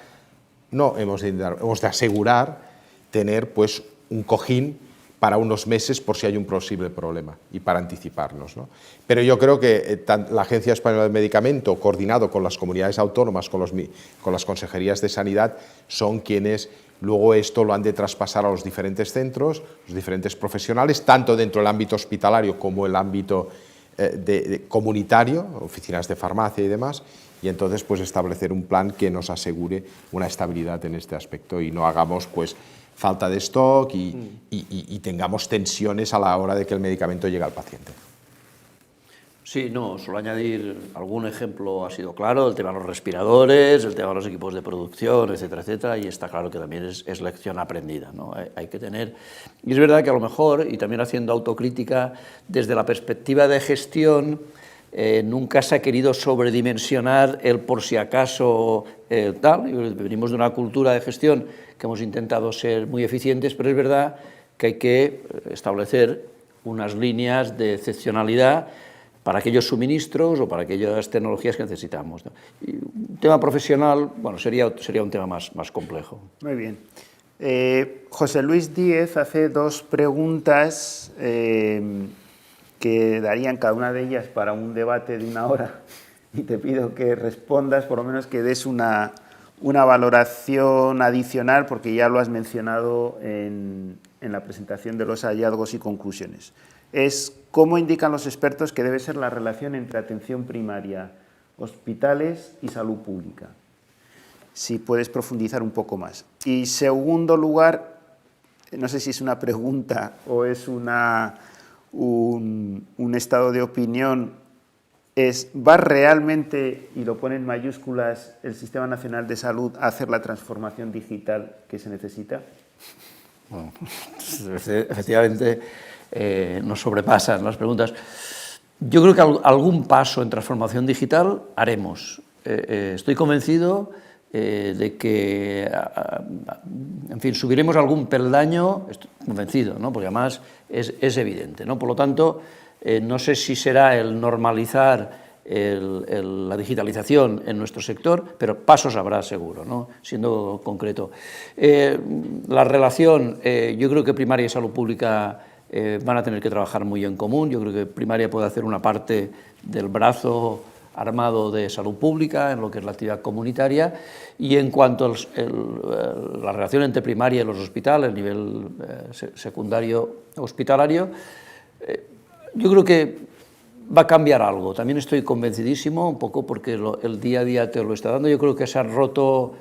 hemos de asegurar tener pues un cojín para unos meses por si hay un posible problema y para anticiparnos, ¿no? Pero yo creo que la Agencia Española del Medicamento, coordinado con las comunidades autónomas, con las consejerías de sanidad, son quienes luego esto lo han de traspasar a los diferentes centros, los diferentes profesionales, tanto dentro del ámbito hospitalario como el ámbito comunitario, oficinas de farmacia y demás, y entonces pues establecer un plan que nos asegure una estabilidad en este aspecto y no hagamos pues falta de stock y tengamos tensiones a la hora de que el medicamento llegue al paciente. Sí, no, solo añadir algún ejemplo ha sido claro, el tema de los respiradores, el tema de los equipos de producción, etcétera, etcétera, y está claro que también es lección aprendida, ¿no? Hay que tener... Y es verdad que a lo mejor, y también haciendo autocrítica, desde la perspectiva de gestión, nunca se ha querido sobredimensionar el por si acaso tal. Venimos de una cultura de gestión que hemos intentado ser muy eficientes, pero es verdad que hay que establecer unas líneas de excepcionalidad para aquellos suministros o para aquellas tecnologías que necesitamos, ¿no? Y un tema profesional, bueno, sería un tema más complejo. Muy bien. José Luis Díez hace dos preguntas que darían cada una de ellas para un debate de 1 hora, y te pido que respondas, por lo menos que des una valoración adicional, porque ya lo has mencionado en la presentación de los hallazgos y conclusiones. Es cómo indican los expertos que debe ser la relación entre atención primaria, hospitales y salud pública. Si puedes profundizar un poco más. Y segundo lugar, no sé si es una pregunta o es un estado de opinión, ¿va realmente, y lo pone en mayúsculas, el Sistema Nacional de Salud a hacer la transformación digital que se necesita? Bueno, efectivamente nos sobrepasan las preguntas. Yo creo que algún paso en transformación digital haremos. Estoy convencido de que, en fin, subiremos algún peldaño, estoy convencido, ¿no? Porque además es evidente, ¿no? Por lo tanto, no sé si será el normalizar la digitalización en nuestro sector, pero pasos habrá seguro, ¿no? Siendo concreto. La relación, yo creo que primaria y salud pública van a tener que trabajar muy en común. Yo creo que primaria puede hacer una parte del brazo armado de salud pública en lo que es la actividad comunitaria, y en cuanto a la relación entre primaria y los hospitales, el nivel secundario hospitalario, yo creo que va a cambiar algo. También estoy convencidísimo, un poco porque el día a día te lo está dando. Yo creo que se han roto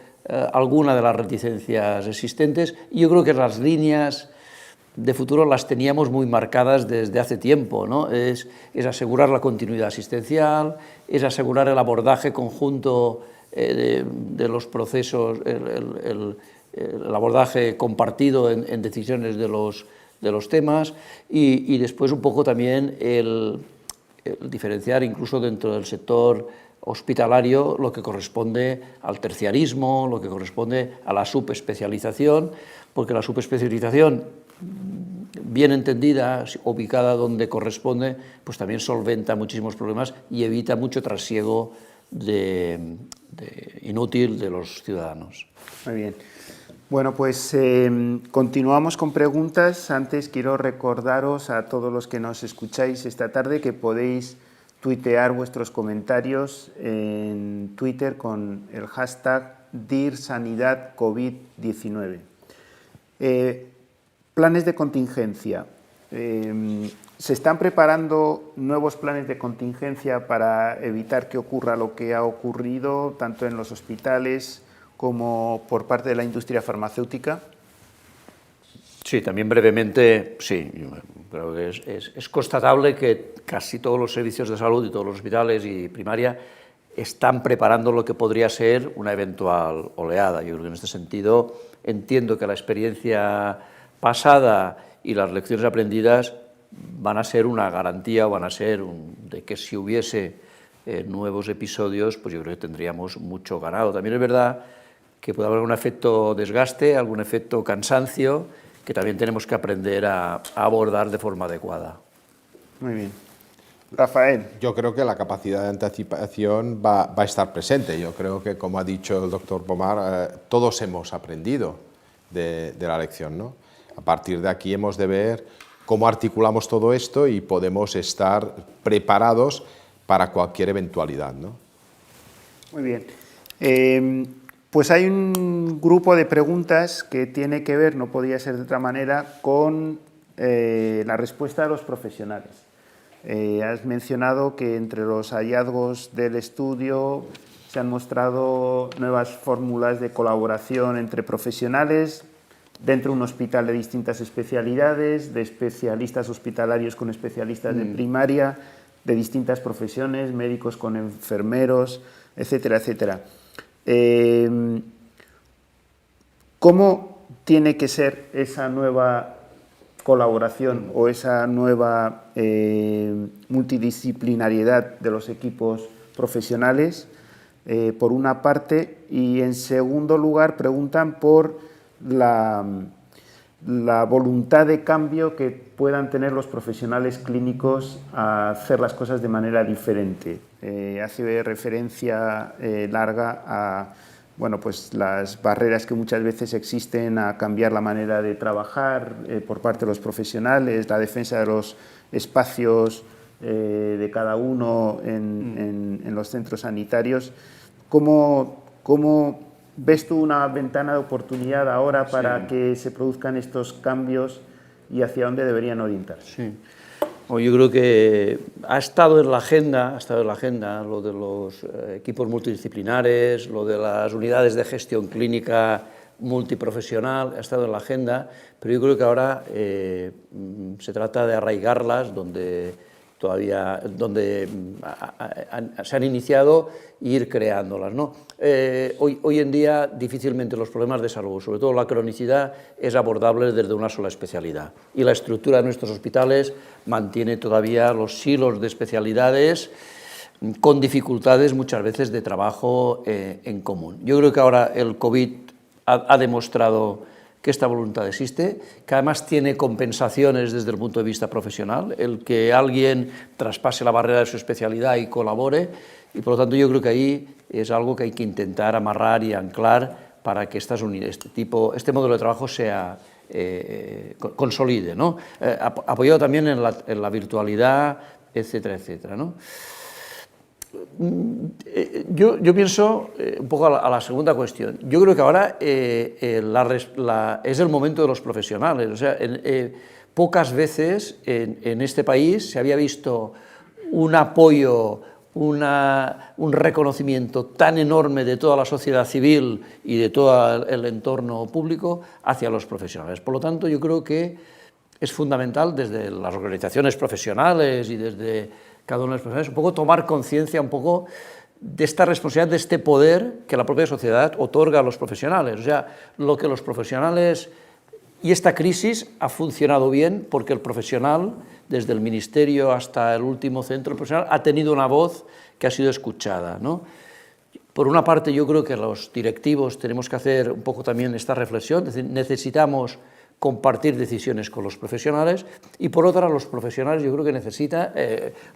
alguna de las reticencias existentes, y yo creo que las líneas de futuro las teníamos muy marcadas desde hace tiempo, ¿no? Es asegurar la continuidad asistencial, es asegurar el abordaje conjunto de los procesos, el abordaje compartido en decisiones de los temas, y después un poco también el diferenciar incluso dentro del sector hospitalario lo que corresponde al terciarismo, lo que corresponde a la subespecialización, porque la subespecialización, bien entendida, ubicada donde corresponde, pues también solventa muchísimos problemas y evita mucho trasiego inútil de los ciudadanos. Muy bien. Bueno, pues continuamos con preguntas. Antes quiero recordaros a todos los que nos escucháis esta tarde que podéis tuitear vuestros comentarios en Twitter con el hashtag DIRSanidadCovid-19. Planes de contingencia. ¿Se están preparando nuevos planes de contingencia para evitar que ocurra lo que ha ocurrido tanto en los hospitales como por parte de la industria farmacéutica? Sí, también brevemente, sí. Creo que es constatable que casi todos los servicios de salud y todos los hospitales y primaria están preparando lo que podría ser una eventual oleada. Yo creo que en este sentido entiendo que la experiencia pasada y las lecciones aprendidas van a ser una garantía, van a ser de que si hubiese nuevos episodios, pues yo creo que tendríamos mucho ganado. También es verdad que puede haber algún efecto desgaste, algún efecto cansancio, que también tenemos que aprender a abordar de forma adecuada. Muy bien. Rafael. Yo creo que la capacidad de anticipación va a estar presente. Yo creo que, como ha dicho el doctor Pomar, todos hemos aprendido. de la lección, ¿no? A partir de aquí hemos de ver cómo articulamos todo esto y podemos estar preparados para cualquier eventualidad, ¿no? Muy bien. Pues hay un grupo de preguntas que tiene que ver, no podía ser de otra manera, con la respuesta de los profesionales. Has mencionado que entre los hallazgos del estudio se han mostrado nuevas fórmulas de colaboración entre profesionales dentro de un hospital de distintas especialidades, de especialistas hospitalarios con especialistas de primaria, de distintas profesiones, médicos con enfermeros, etcétera, etcétera. ¿Cómo tiene que ser esa nueva colaboración o esa nueva multidisciplinariedad de los equipos profesionales, por una parte, y en segundo lugar preguntan por la voluntad de cambio que puedan tener los profesionales clínicos a hacer las cosas de manera diferente? Hace referencia larga a pues las barreras que muchas veces existen a cambiar la manera de trabajar por parte de los profesionales, la defensa de los espacios de cada uno en los centros sanitarios. ¿Cómo ves tú una ventana de oportunidad ahora para que se produzcan estos cambios y hacia dónde deberían orientarse? Sí. Yo creo que ha estado en la agenda lo de los equipos multidisciplinares, lo de las unidades de gestión clínica multiprofesional, ha estado en la agenda, pero yo creo que ahora se trata de arraigarlas donde se han iniciado e ir creándolas, ¿no? Hoy en día difícilmente los problemas de salud, sobre todo la cronicidad, es abordable desde una sola especialidad, y la estructura de nuestros hospitales mantiene todavía los silos de especialidades con dificultades muchas veces de trabajo en común. Yo creo que ahora el COVID ha demostrado que esta voluntad existe, que además tiene compensaciones desde el punto de vista profesional, el que alguien traspase la barrera de su especialidad y colabore, y por lo tanto yo creo que ahí es algo que hay que intentar amarrar y anclar para que este modelo de trabajo sea consolide, ¿no? Apoyado también en la virtualidad, etcétera, etcétera, ¿no? Yo pienso un poco a la segunda cuestión. Yo creo que ahora es el momento de los profesionales. O sea, pocas veces en este país se había visto un apoyo, un reconocimiento tan enorme de toda la sociedad civil y de todo el entorno público hacia los profesionales. Por lo tanto, yo creo que es fundamental desde las organizaciones profesionales y desde cada uno de los profesionales, un poco tomar conciencia un poco de esta responsabilidad, de este poder que la propia sociedad otorga a los profesionales. O sea, lo que los profesionales... Y esta crisis ha funcionado bien porque el profesional, desde el ministerio hasta el último centro profesional, ha tenido una voz que ha sido escuchada, ¿no? Por una parte, yo creo que los directivos tenemos que hacer un poco también esta reflexión, es decir, necesitamos compartir decisiones con los profesionales, y por otra, los profesionales, yo creo que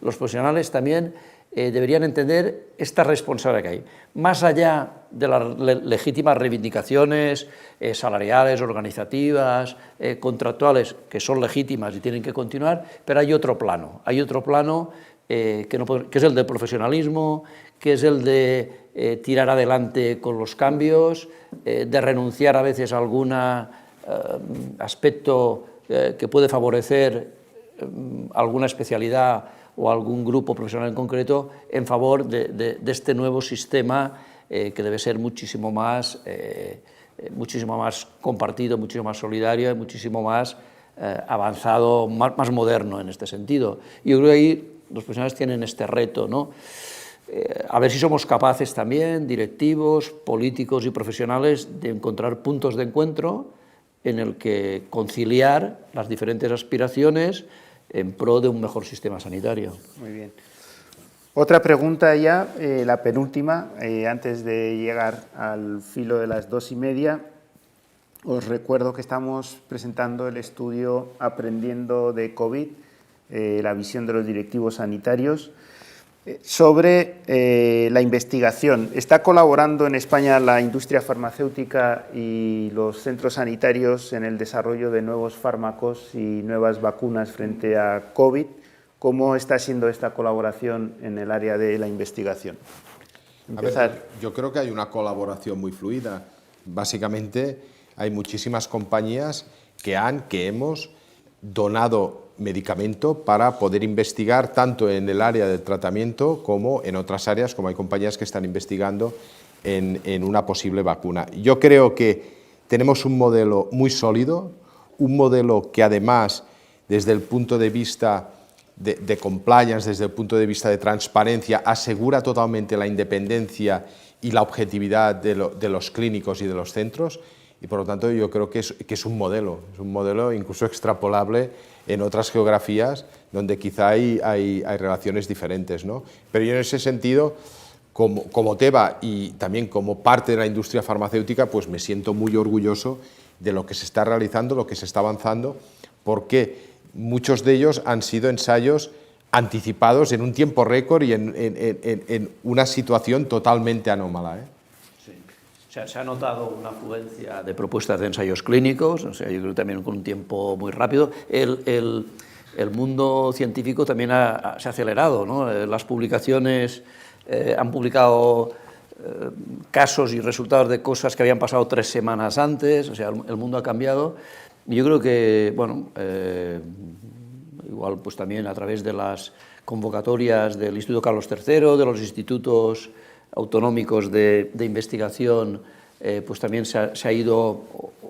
los profesionales también deberían entender esta responsabilidad que hay. Más allá de las legítimas reivindicaciones salariales, organizativas, contractuales, que son legítimas y tienen que continuar, pero hay otro plano que es el del profesionalismo, que es el de tirar adelante con los cambios, de renunciar a veces a algún aspecto que puede favorecer alguna especialidad o algún grupo profesional en concreto en favor de este nuevo sistema que debe ser muchísimo más compartido, muchísimo más solidario y muchísimo más avanzado, más moderno en este sentido. Yo creo que ahí los profesionales tienen este reto, ¿no? A ver si somos capaces también, directivos, políticos y profesionales, de encontrar puntos de encuentro en el que conciliar las diferentes aspiraciones en pro de un mejor sistema sanitario. Muy bien. Otra pregunta ya, la penúltima, antes de llegar al filo de las 2:30. Os recuerdo que estamos presentando el estudio Aprendiendo de COVID, la visión de los directivos sanitarios. sobre la investigación. ¿Está colaborando en España la industria farmacéutica y los centros sanitarios en el desarrollo de nuevos fármacos y nuevas vacunas frente a COVID? ¿Cómo está siendo esta colaboración en el área de la investigación? Yo creo que hay una colaboración muy fluida. Básicamente hay muchísimas compañías que hemos donado medicamento para poder investigar tanto en el área del tratamiento como en otras áreas, como hay compañías que están investigando en una posible vacuna. Yo creo que tenemos un modelo muy sólido, un modelo que además desde el punto de vista de compliance, desde el punto de vista de transparencia, asegura totalmente la independencia y la objetividad de los clínicos y de los centros, y por lo tanto yo creo que es un modelo incluso extrapolable en otras geografías donde quizá hay relaciones diferentes, ¿no? Pero yo en ese sentido, como Teva y también como parte de la industria farmacéutica, pues me siento muy orgulloso de lo que se está realizando, lo que se está avanzando, porque muchos de ellos han sido ensayos anticipados en un tiempo récord y en una situación totalmente anómala, ¿eh? Se ha notado una afluencia de propuestas de ensayos clínicos, o sea, yo creo también con un tiempo muy rápido. El mundo científico también se ha acelerado, ¿no? Las publicaciones han publicado casos y resultados de cosas que habían pasado 3 semanas antes, o sea, el mundo ha cambiado. Y yo creo que, bueno, igual pues también a través de las convocatorias del Instituto Carlos III, de los institutos autonómicos de investigación, pues también se ha ido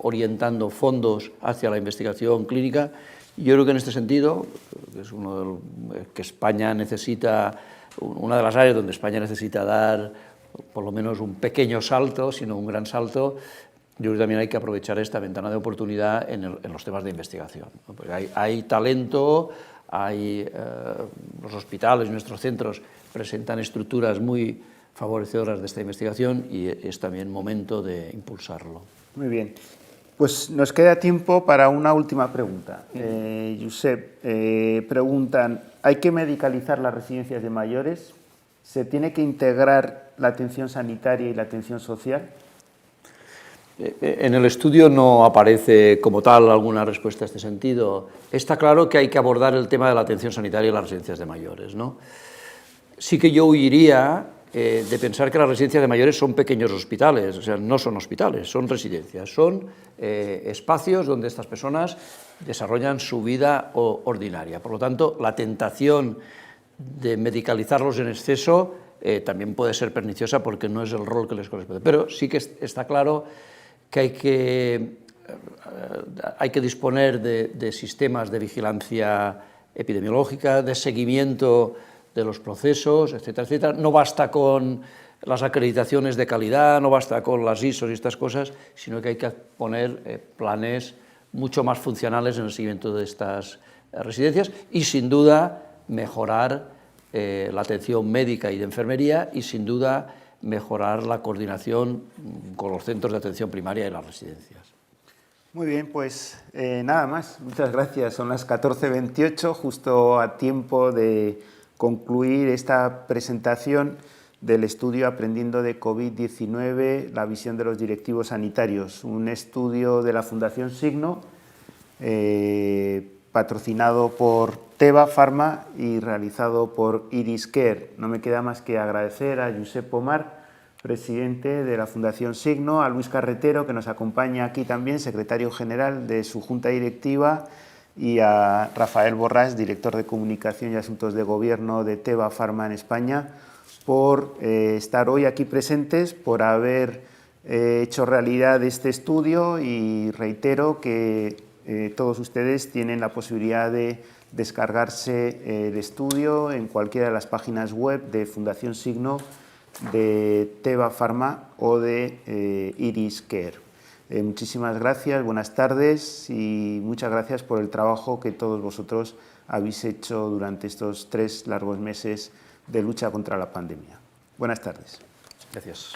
orientando fondos hacia la investigación clínica. Y yo creo que en este sentido, que España necesita, una de las áreas donde España necesita dar por lo menos un pequeño salto, sino un gran salto, yo creo que también hay que aprovechar esta ventana de oportunidad en los temas de investigación, ¿no? Porque hay talento, los hospitales, nuestros centros presentan estructuras muy favorecedoras de esta investigación y es también momento de impulsarlo. Muy bien. Pues nos queda tiempo para una última pregunta. Josep, preguntan, ¿hay que medicalizar las residencias de mayores? ¿Se tiene que integrar la atención sanitaria y la atención social? En el estudio no aparece como tal alguna respuesta a este sentido. Está claro que hay que abordar el tema de la atención sanitaria y las residencias de mayores, ¿no? Sí que yo huiría de pensar que las residencias de mayores son pequeños hospitales, o sea, no son hospitales, son residencias, son espacios donde estas personas desarrollan su vida ordinaria. Por lo tanto, la tentación de medicalizarlos en exceso también puede ser perniciosa porque no es el rol que les corresponde. Pero sí que está claro que hay que disponer de sistemas de vigilancia epidemiológica, de seguimiento de los procesos, etcétera, etcétera. No basta con las acreditaciones de calidad, no basta con las ISOs y estas cosas, sino que hay que poner planes mucho más funcionales en el seguimiento de estas residencias y, sin duda, mejorar la atención médica y de enfermería y, sin duda, mejorar la coordinación con los centros de atención primaria y las residencias. Muy bien, pues nada más. Muchas gracias. Son las 14:28, justo a tiempo de concluir esta presentación del estudio Aprendiendo de COVID-19, la visión de los directivos sanitarios, un estudio de la Fundación Signo, patrocinado por Teva Pharma y realizado por Iris Care. No me queda más que agradecer a Josep Pomar, presidente de la Fundación Signo, a Luis Carretero, que nos acompaña aquí también, secretario general de su junta directiva, y a Rafael Borrás, director de Comunicación y Asuntos de Gobierno de Teva Pharma en España, por estar hoy aquí presentes, por haber hecho realidad este estudio, y reitero que todos ustedes tienen la posibilidad de descargarse el estudio en cualquiera de las páginas web de Fundación Signo, de Teva Pharma o de Iris Care. Muchísimas gracias, buenas tardes y muchas gracias por el trabajo que todos vosotros habéis hecho durante estos 3 largos meses de lucha contra la pandemia. Buenas tardes. Gracias.